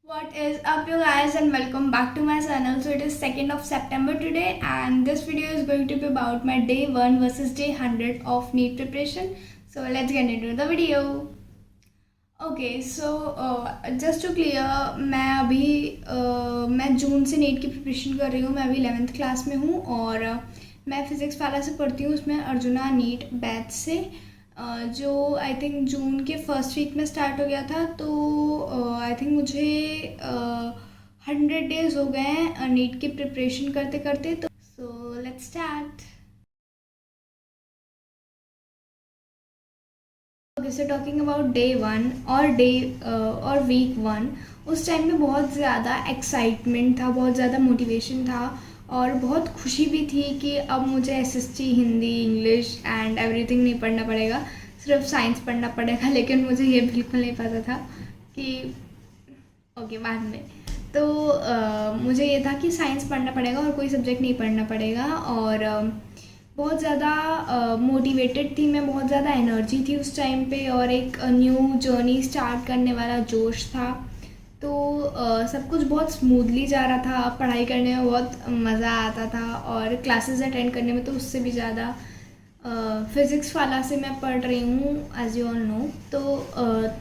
What is up you guys and welcome back to my channel. So it is 2nd of September today and this video is going to be about my day 1 versus day 100 of NEET preparation. So let's get into the video. Okay, so just to clear, मैं जून से NEET की preparation कर रही हूँ. मैं अभी 11th class में हूँ और मैं फिज़िक्स वाला से पढ़ती हूँ. उसमें अर्जुना नीट बैच से जो आई थिंक जून के फर्स्ट वीक में स्टार्ट हो गया था. तो आई थिंक मुझे 100 डेज़ हो गए हैं नीट की प्रिपरेशन करते करते. तो so let's start. Okay, so talking about day 1 और वीक 1, उस टाइम में बहुत ज़्यादा एक्साइटमेंट था, बहुत ज़्यादा मोटिवेशन था और बहुत खुशी भी थी कि अब मुझे SST, Hindi, English and everything नहीं पढ़ना पड़ेगा, सिर्फ साइंस पढ़ना पड़ेगा. लेकिन मुझे ये बिल्कुल नहीं पता था कि ओके बाद में तो मुझे ये था कि साइंस पढ़ना पड़ेगा और कोई सब्जेक्ट नहीं पढ़ना पड़ेगा. और बहुत ज़्यादा मोटिवेटेड थी मैं, बहुत ज़्यादा एनर्जी थी उस टाइम पे और एक न्यू जर्नी स्टार्ट करने वाला जोश था. तो सब कुछ बहुत स्मूथली जा रहा था, पढ़ाई करने में बहुत मज़ा आता था और क्लासेस अटेंड करने में तो उससे भी ज़्यादा. फिज़िक्स वाला से मैं पढ़ रही हूँ एज यू ऑल नो. तो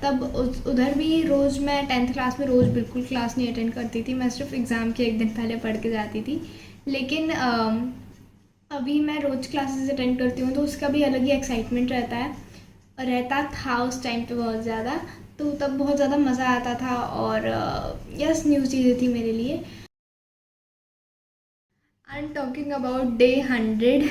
तब उधर भी रोज़ मैं 10th क्लास में रोज़ बिल्कुल क्लास नहीं अटेंड करती थी. मैं सिर्फ एग्ज़ाम के एक दिन पहले पढ़ के जाती थी. लेकिन अभी मैं रोज़ क्लासेस अटेंड करती हूँ तो उसका भी अलग ही एक्साइटमेंट रहता था उस टाइम पे बहुत ज़्यादा. तो तब बहुत ज़्यादा मज़ा आता था और यस न्यू चीज़ें थी मेरे लिए. I am talking about day 100.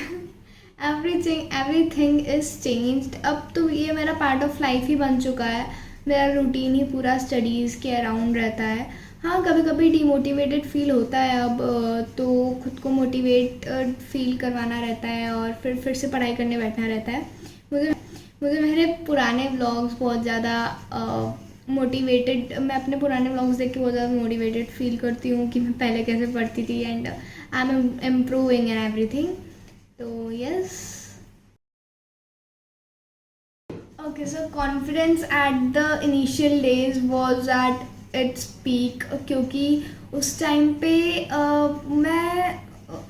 Everything is changed. अब तो ये मेरा पार्ट ऑफ लाइफ ही बन चुका है. मेरा रूटीन ही पूरा स्टडीज़ के अराउंड रहता है. हाँ, कभी कभी डिमोटिवेटेड फील होता है अब, तो खुद को मोटिवेट फील करवाना रहता है और फिर से पढ़ाई करने बैठना रहता है. मुझे मेरे पुराने व्लॉग्स बहुत ज़्यादा मोटिवेटेड, मैं अपने पुराने व्लॉग्स देख के बहुत ज़्यादा मोटिवेटेड फील करती हूँ कि मैं पहले कैसे पढ़ती थी and I am improving and everything. तो yes. Okay, so confidence at the initial days was at its peak. क्योंकि उस टाइम पे मैं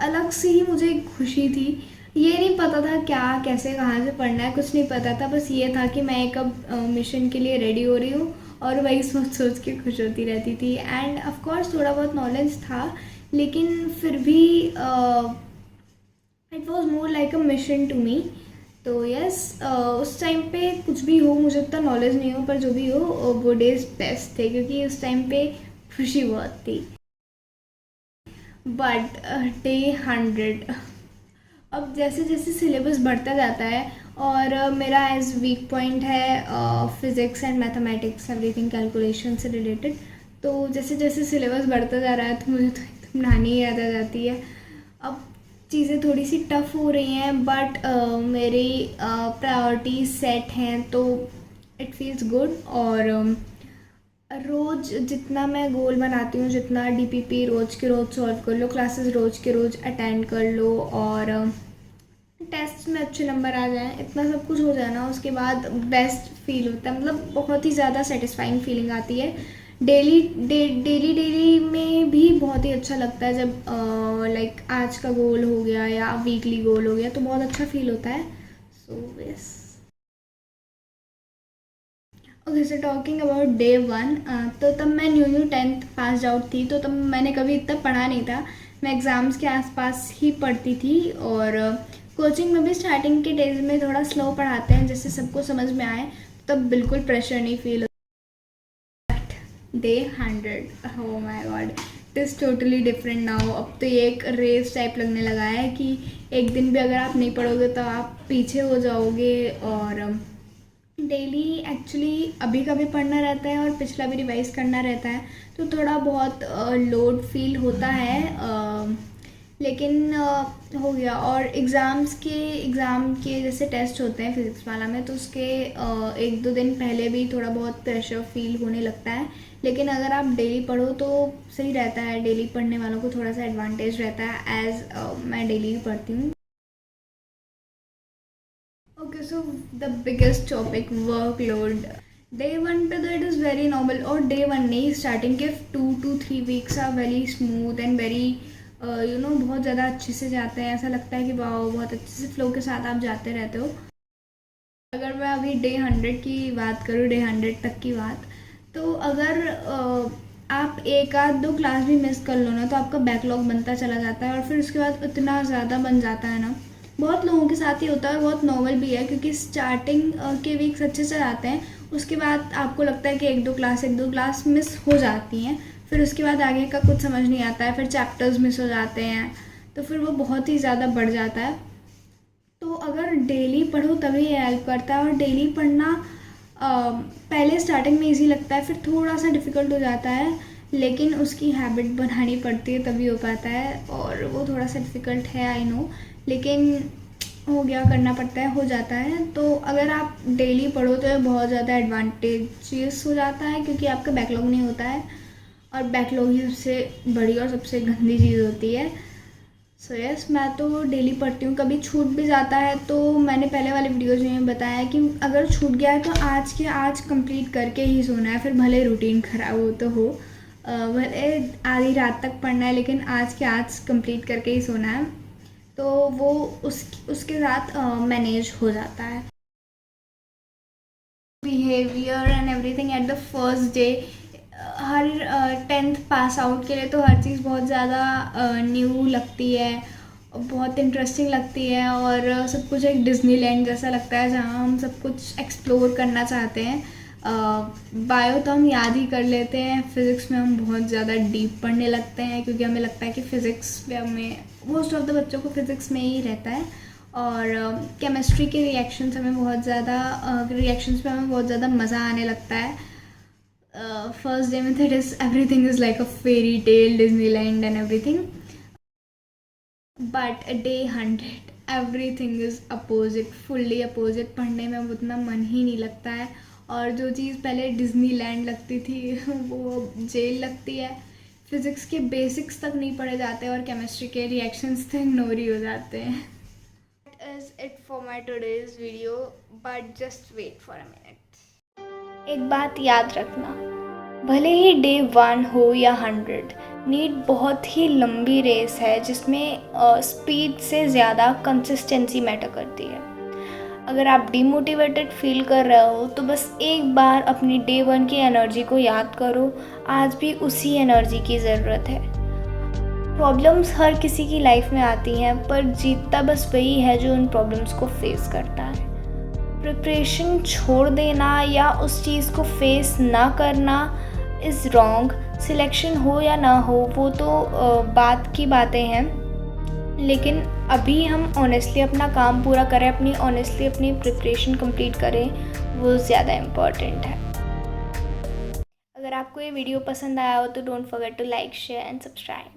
अलग सी ही मुझे एक खुशी थी. ये नहीं पता था क्या कैसे कहाँ से पढ़ना है, कुछ नहीं पता था. बस ये था कि मैं एक अब मिशन के लिए रेडी हो रही हूँ और वही सोच सोच के खुश होती रहती थी. एंड ऑफ कोर्स थोड़ा बहुत नॉलेज था लेकिन फिर भी it was more like a mission to me. तो यस, उस टाइम पे कुछ भी हो, मुझे उतना नॉलेज नहीं हो पर जो भी हो वो डेज बेस्ट थे क्योंकि उस टाइम पे खुशी बहुत थी. बट डे 100, अब जैसे जैसे सिलेबस बढ़ता जाता है और मेरा एज वीक पॉइंट है physics and mathematics, everything calculation से रिलेटेड. तो जैसे जैसे सिलेबस बढ़ता जा रहा है तो मुझे तो एकदम नहानी ही याद आ जाती है. अब चीज़ें थोड़ी सी टफ हो रही हैं बट मेरी प्रायोरिटीज सेट हैं तो इट फील्स गुड. और रोज़ जितना मैं गोल बनाती हूँ, जितना डीपीपी रोज़ के रोज़ सॉल्व कर लो, क्लासेस रोज़ के रोज़ अटेंड कर लो और टेस्ट में अच्छे नंबर आ जाएं, इतना सब कुछ हो जाए ना, उसके बाद बेस्ट फील होता है. मतलब बहुत ही ज़्यादा सेटिस्फाइंग फीलिंग आती है. डेली में भी बहुत ही अच्छा लगता है जब लाइक आज का गोल हो गया या वीकली गोल हो गया तो बहुत अच्छा फील होता है. So yes. Okay, so talking about day 1, तो तब मैं न्यू 10th पास आउट थी तो तब मैंने कभी इतना पढ़ा नहीं था. मैं एग्ज़ाम्स के आसपास ही पढ़ती थी और कोचिंग में भी स्टार्टिंग के डेज में थोड़ा स्लो पढ़ाते हैं जिससे सबको समझ में आए. तब बिल्कुल प्रेशर नहीं फील होता. Day 100, oh my God, it is totally different now. अब तो ये एक रेस टाइप लगने लगा है कि एक दिन भी अगर आप नहीं पढ़ोगे तो आप पीछे हो जाओगे. और डेली एक्चुअली अभी का भी पढ़ना रहता है और पिछला भी रिवाइज करना रहता है तो थोड़ा बहुत लोड फील होता है. लेकिन हो गया. और एग्ज़ाम के जैसे टेस्ट होते हैं फिज़िक्स वाला में तो उसके 1-2 दिन पहले भी थोड़ा बहुत प्रेशर फील होने लगता है. लेकिन अगर आप डेली पढ़ो तो सही रहता है. डेली पढ़ने वालों को थोड़ा सा एडवांटेज रहता है एज मैं डेली ही पढ़ती हूँ. Okay, so the biggest topic, workload. Day 1 पे तो इट इज़ वेरी नॉर्मल, और डे 1 नहीं, स्टार्टिंग के 2 to 3 weeks are very smooth and very बहुत ज़्यादा अच्छे से जाते हैं। ऐसा लगता है कि वाह, बहुत अच्छे से फ्लो के साथ आप जाते रहते हो। अगर मैं अभी डे 100 की बात करूँ, डे 100 तक की बात, तो अगर आप एक आध दो क्लास भी मिस कर लो ना, तो आपका बैकलॉग बनता चला जाता है, और फिर उसके बाद इतना ज़्यादा बन जाता है ना। बहुत लोगों के साथ ही होता है, बहुत नॉर्मल भी है, क्योंकि स्टार्टिंग के वीक्स अच्छे से जाते हैं, उसके बाद आपको लगता है कि एक दो क्लास मिस हो जाती हैं, फिर उसके बाद आगे का कुछ समझ नहीं आता है, फिर चैप्टर्स मिस हो जाते हैं, तो फिर वो बहुत ही ज़्यादा बढ़ जाता है। तो अगर डेली पढ़ो तभी ये हेल्प करता है, और डेली पढ़ना पहले स्टार्टिंग में इजी लगता है, फिर थोड़ा सा डिफ़िकल्ट हो जाता है, लेकिन उसकी हैबिट बनानी पड़ती है तभी हो पाता है, और वो थोड़ा सा डिफ़िकल्ट है, आई नो, लेकिन हो गया, करना पड़ता है, हो जाता है। तो अगर आप डेली पढ़ो तो ये बहुत ज़्यादा एडवांटेजियस हो जाता है, क्योंकि आपका बैकलॉग नहीं होता है, और बैकलॉग ही सबसे बड़ी और सबसे गंदी चीज़ होती है। सो यस, मैं तो डेली पढ़ती हूँ। कभी छूट भी जाता है तो मैंने पहले वाले वीडियोज़ में बताया कि अगर छूट गया है तो आज के आज कंप्लीट करके ही सोना है, फिर भले रूटीन ख़राब हो तो हो, भले आधी रात तक पढ़ना है, लेकिन आज के आज कंप्लीट करके ही सोना है, तो वो उसके साथ मैनेज हो जाता है। Behaviour and everything at the first day, her 10th pass out के लिए तो हर चीज़ बहुत ज़्यादा न्यू लगती है, बहुत इंटरेस्टिंग लगती है, और सब कुछ एक डिज्नीलैंड जैसा लगता है, जहाँ हम सब कुछ एक्सप्लोर करना चाहते हैं। बायो तो हम याद ही कर लेते हैं, फिज़िक्स में हम बहुत ज़्यादा डीप पढ़ने लगते हैं, क्योंकि हमें लगता है कि फ़िज़िक्स में हमें, मोस्ट ऑफ द बच्चों को फ़िज़िक्स में ही रहता है, और केमिस्ट्री के रिएक्शंस हमें बहुत ज़्यादा रिएक्शंस पे हमें बहुत ज़्यादा मज़ा आने लगता है। फर्स्ट डे में that is everything is like a fairy tale, Disneyland and everything, but day 100 everything is opposite, fully opposite. पढ़ने में उतना मन ही नहीं लगता है, और जो चीज़ पहले डिज्नीलैंड लगती थी वो जेल लगती है। फिज़िक्स के बेसिक्स तक नहीं पढ़े जाते, और केमिस्ट्री के रिएक्शंस तो इग्नोर ही हो जाते हैं। That is it for my today's video, but just wait for a minute. एक बात याद रखना, भले ही डे 1 हो या 100, नीट बहुत ही लंबी रेस है, जिसमें स्पीड से ज़्यादा कंसिस्टेंसी मैटर करती है। अगर आप डिमोटिवेटेड फील कर रहे हो तो बस एक बार अपनी डे 1 की एनर्जी को याद करो, आज भी उसी एनर्जी की ज़रूरत है। प्रॉब्लम्स हर किसी की लाइफ में आती हैं, पर जीतता बस वही है जो उन प्रॉब्लम्स को फेस करता है। प्रिपरेशन छोड़ देना या उस चीज़ को फेस ना करना इज़ रॉन्ग। सिलेक्शन हो या ना हो वो तो बात की बातें हैं, लेकिन अभी हम ऑनेस्टली अपना काम पूरा करें, ऑनेस्टली अपनी प्रिपरेशन कंप्लीट करें, वो ज़्यादा इम्पॉर्टेंट है। अगर आपको ये वीडियो पसंद आया हो तो don't forget to like, share and subscribe.